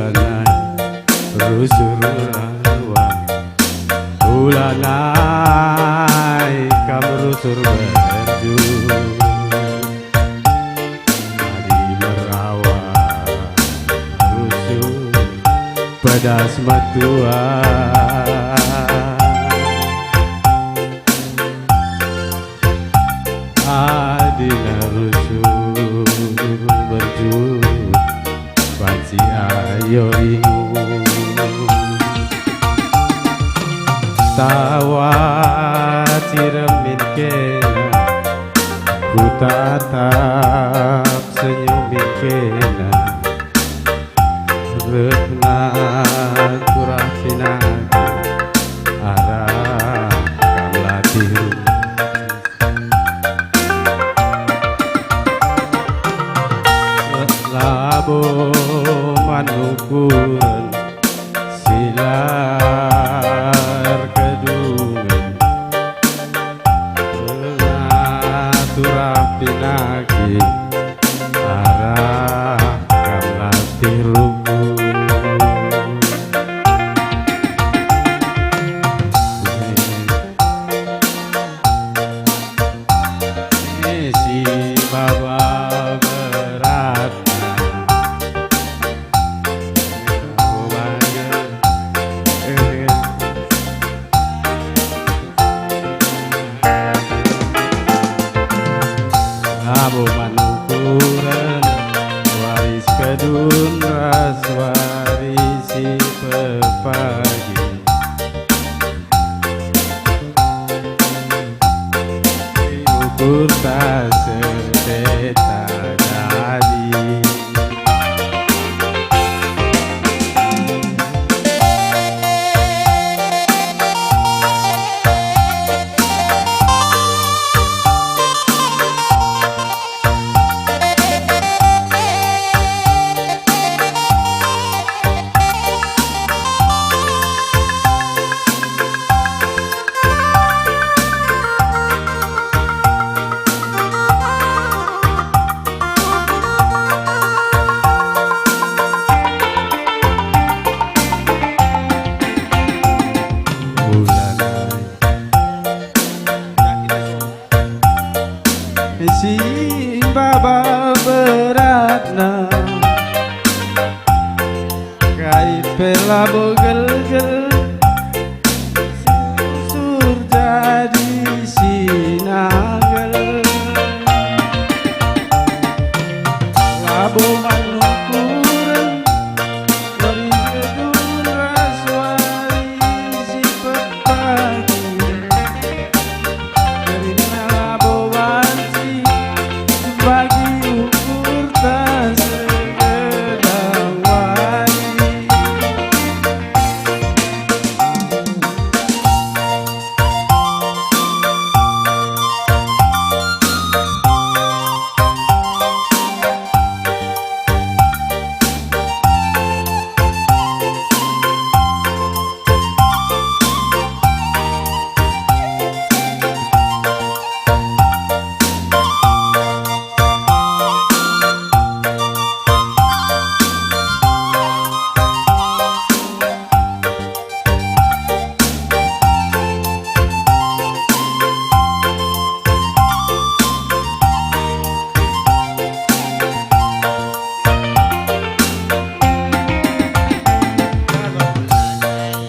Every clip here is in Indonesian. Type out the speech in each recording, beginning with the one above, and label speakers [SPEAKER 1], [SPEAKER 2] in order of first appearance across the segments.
[SPEAKER 1] ulanai rusur rawa ulanai kamu rusur berju di merawa rusur pedas matua adina rusur berju panci ayo ingu tawa ciremin kena ku tatap senyumin kena retna kurafina arah kamlatih labo manukuran silar kedungan turah pinaki arah kamlatih ruku si baba berat Abu manukuran waris kedun ras warisi pepagi ukur tak sedeta dadi si baba beratna kai pela bogel-gel sur jadi sinagel labo manukuran dari gedung raswari si pepagi dari labo bagi ukur tak segedawai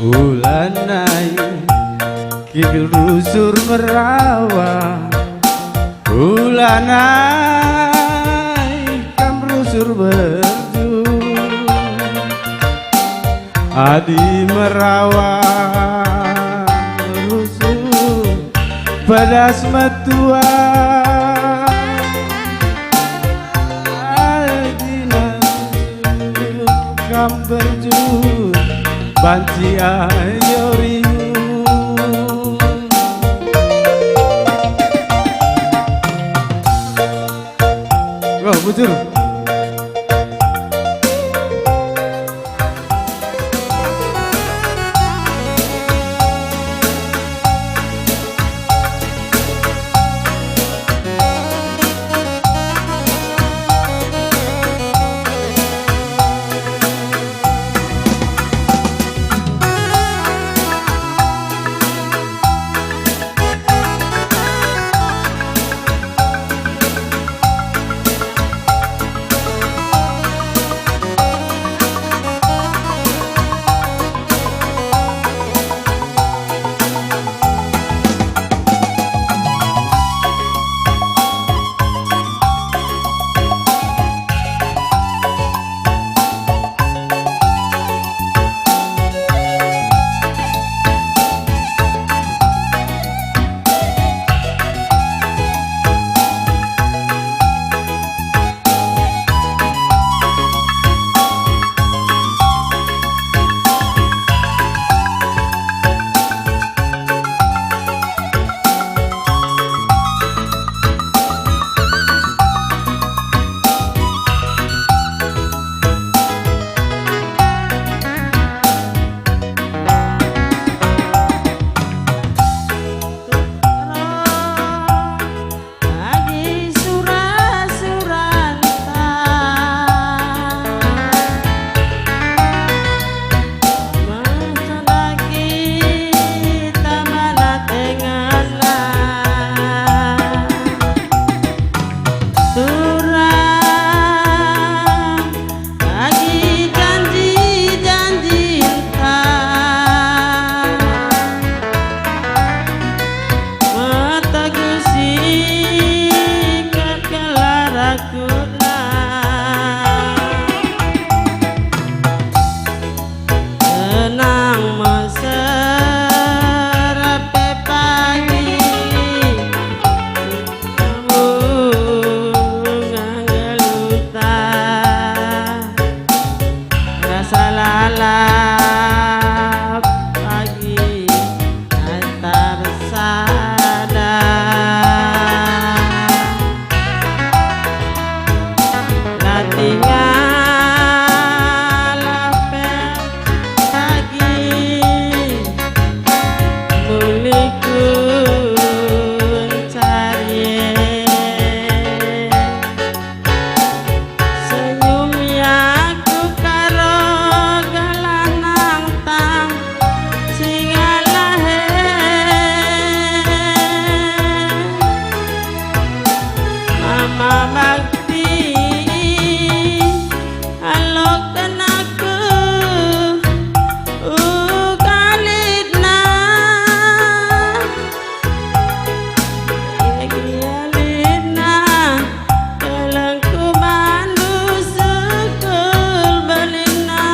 [SPEAKER 1] ulanai kikil rusur merawa ulanai kam rusur berju adi merawa rusur pedas matua adina rusur kam berju banci ayo ringu oh bujur
[SPEAKER 2] lalap pagi antar sana tinggal pagi muliku cari senyumnya ku karo galah nantang singalah mama bakti alokan aku kalidna kalidna kalangku bandu sukul balina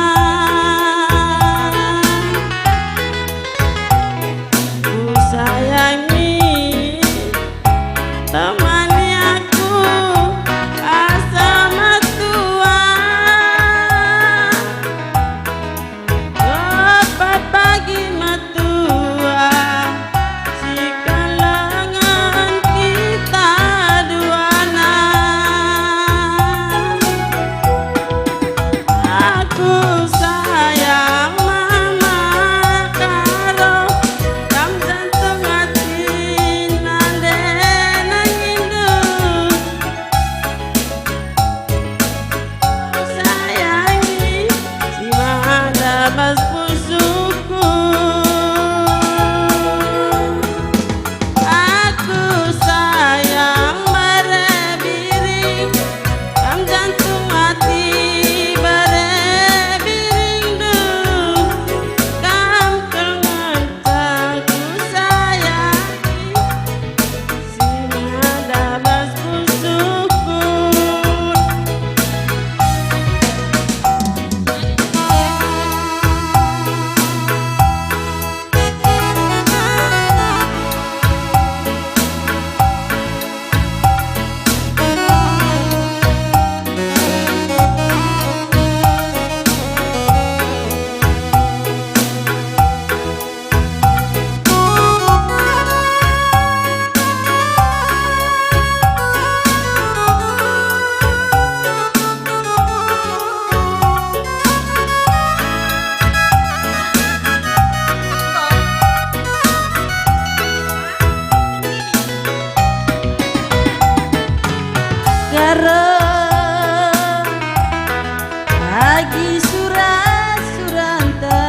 [SPEAKER 2] ku sayangi temani aku asal matua pagi matua si kalangan kita duana aku sayang mama karo jam jantung hati nande nangindu sayangi si mana mas pusuku aku sayang berebiring jam jantung hati berebiring du kam kengantaku sayangi si mana mas pusuku karo pagi surat suranta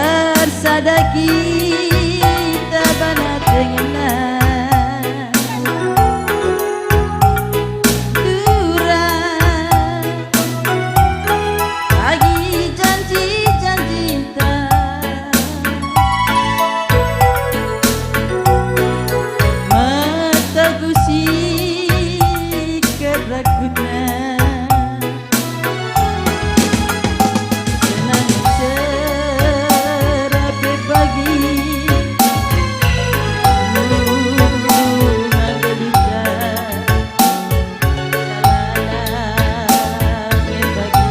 [SPEAKER 2] tersadaki tabana tengenan durang pagi janji-janji matagusi keragunan senang serapi pagi menderita salalapi pagi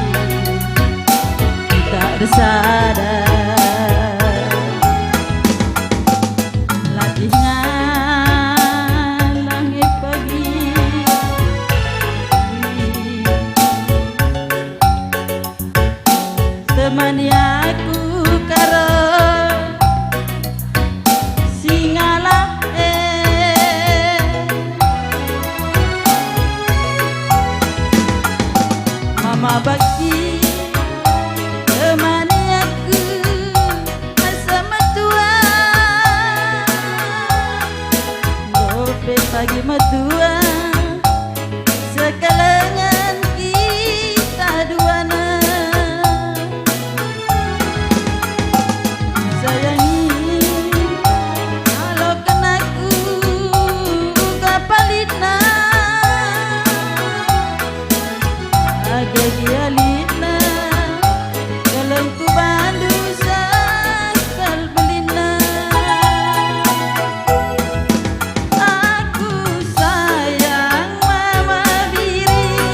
[SPEAKER 2] tak bersadar latihan langit pagi temani aku karo singalah mama bakti temani aku asa matua ngopi pagi matua sekalangan kita duana sayangi alokan aku kapalina agagi alina kalangku bandu sakal belina aku sayang mama biri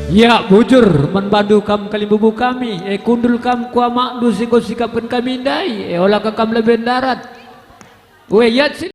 [SPEAKER 3] Ya bujur menbandu kam kalibubu kami kundul kam kuamak du sikap sikapkan kami indai olah kam lebih darat we yat